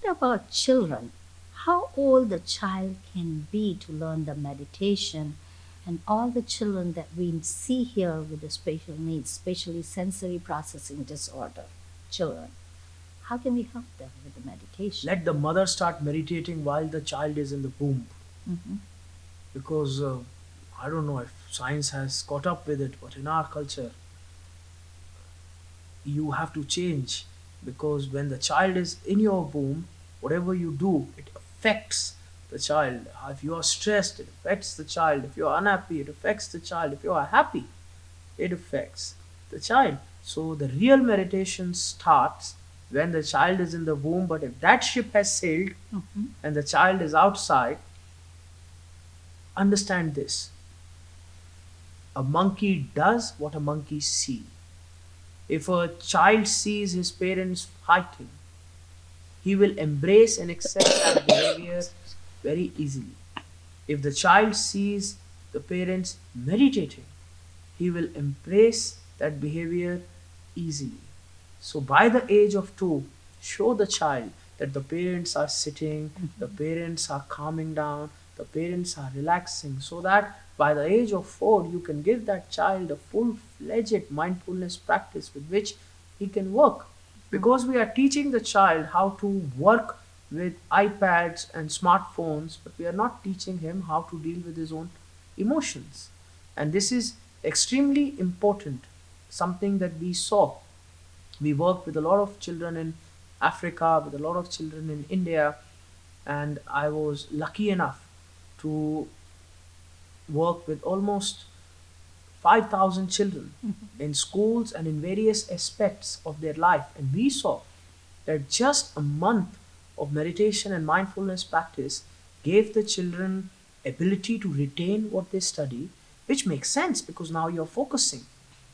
what about children? How old the child can be to learn the meditation? And all the children that we see here with the special needs, especially sensory processing disorder children, how can we help them with the meditation? Let the mother start meditating while the child is in the womb, Mm-hmm. because I don't know if science has caught up with it, but in our culture, you have to change, because when the child is in your womb, whatever you do, it affects the child. If you are stressed, it affects the child. If you are unhappy, it affects the child. If you are happy, it affects the child. So the real meditation starts when the child is in the womb. But if that ship has sailed Mm-hmm. and the child is outside, understand this: a monkey does what a monkey sees. If a child sees his parents fighting, he will embrace and accept that behavior very easily. If the child sees the parents meditating, he will embrace that behavior easily. So, by the age of 2, show the child that the parents are sitting, the parents are calming down, the parents are relaxing, so that by the age of 4, you can give that child a full fledged mindfulness practice with which he can work. Because we are teaching the child how to work with iPads and smartphones, but we are not teaching him how to deal with his own emotions. And this is extremely important, something that we saw. We worked with a lot of children in Africa, with a lot of children in India, and I was lucky enough to work with almost 5,000 children in schools and in various aspects of their life. And we saw that just a month of meditation and mindfulness practice gave the children ability to retain what they study, which makes sense because now you're focusing.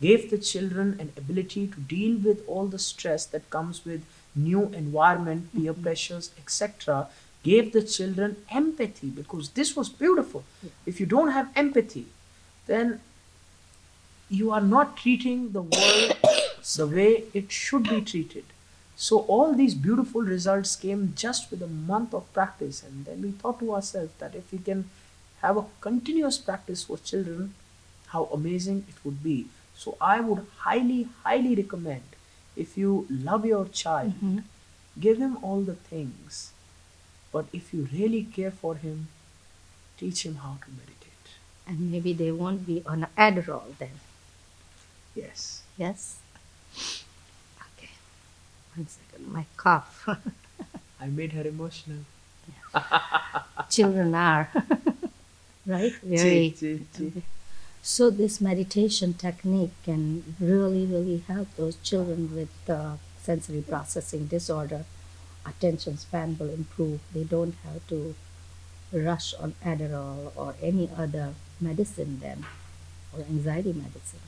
Gave the children an ability to deal with all the stress that comes with new environment, peer pressures, etc. Gave the children empathy, because this was beautiful. If you don't have empathy, then you are not treating the world the way it should be treated. So all these beautiful results came just with a month of practice, and then we thought to ourselves that if we can have a continuous practice for children, how amazing it would be. So I would highly, highly recommend, if you love your child, Mm-hmm. give him all the things. But if you really care for him, teach him how to meditate. And maybe they won't be on Adderall then. Yes. Yes? Okay. One second. My cough. I made her emotional. Children are, right? Chi, Very. chi, chi. So this meditation technique can really, really help those children with sensory processing disorder. Attention span will improve. They don't have to rush on Adderall or any other medicine then, or anxiety medicine.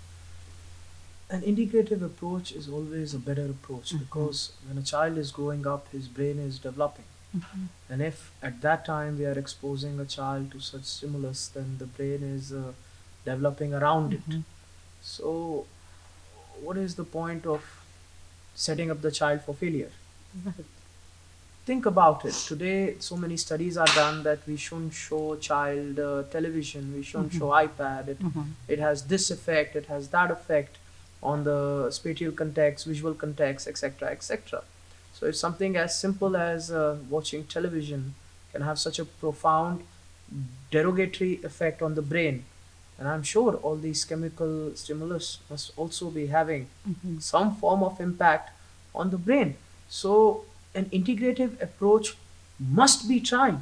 An integrative approach is always a better approach, Mm-hmm. because when a child is growing up, his brain is developing. Mm-hmm. And if at that time we are exposing a child to such stimulus, then the brain is developing around it. Mm-hmm. So, what is the point of setting up the child for failure? Right. Think about it. Today, so many studies are done that we shouldn't show child television, we shouldn't Mm-hmm. show iPad. Mm-hmm. It has this effect, it has that effect on the spatial context, visual context, etc., etc. So, if something as simple as watching television can have such a profound derogatory effect on the brain, and I'm sure all these chemical stimulus must also be having Mm-hmm. some form of impact on the brain. So, an integrative approach must be tried.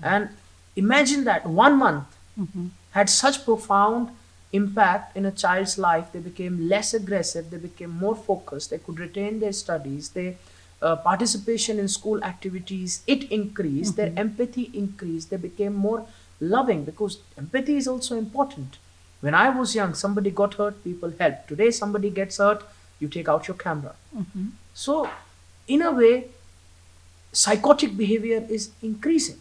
And imagine that 1 month Mm-hmm. had such profound impact in a child's life. They became less aggressive, they became more focused, they could retain their studies, their participation in school activities, it increased, their Mm-hmm. empathy increased, they became more loving, because empathy is also important. When I was young, somebody got hurt, people helped. Today, somebody gets hurt, you take out your camera. Mm-hmm. So, in a way, psychotic behavior is increasing.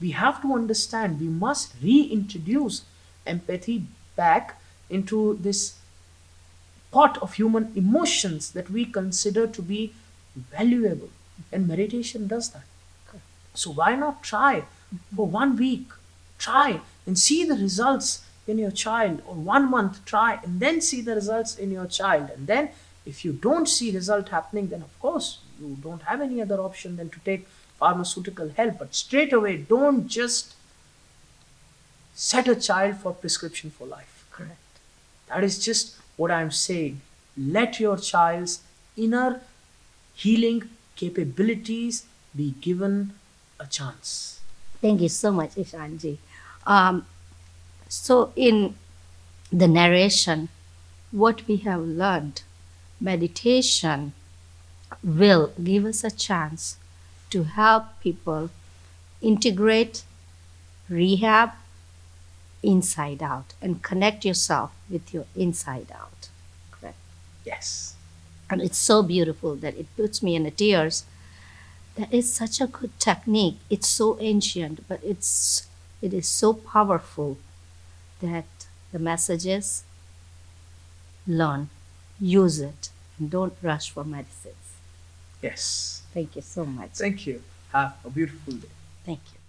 We have to understand, we must reintroduce empathy back into this pot of human emotions that we consider to be valuable. And meditation does that. So why not try for 1 week? Try and see the results in your child, or 1 month try and then see the results in your child. And then if you don't see result happening, then of course you don't have any other option than to take pharmaceutical help. But straight away, don't just set a child for prescription for life. Correct. That is just what I'm saying. Let your child's inner healing capabilities be given a chance. Thank you so much, Ishanji. Um, so, in the narration, what we have learned, meditation will give us a chance to help people integrate rehab inside out and connect yourself with your inside out. Correct. Yes. And it's so beautiful that it puts me in the tears. That is such a good technique. It's so ancient, but it is so powerful that the message is learn, use it, and don't rush for medicines. Yes. Thank you so much. Thank you. Have a beautiful day. Thank you.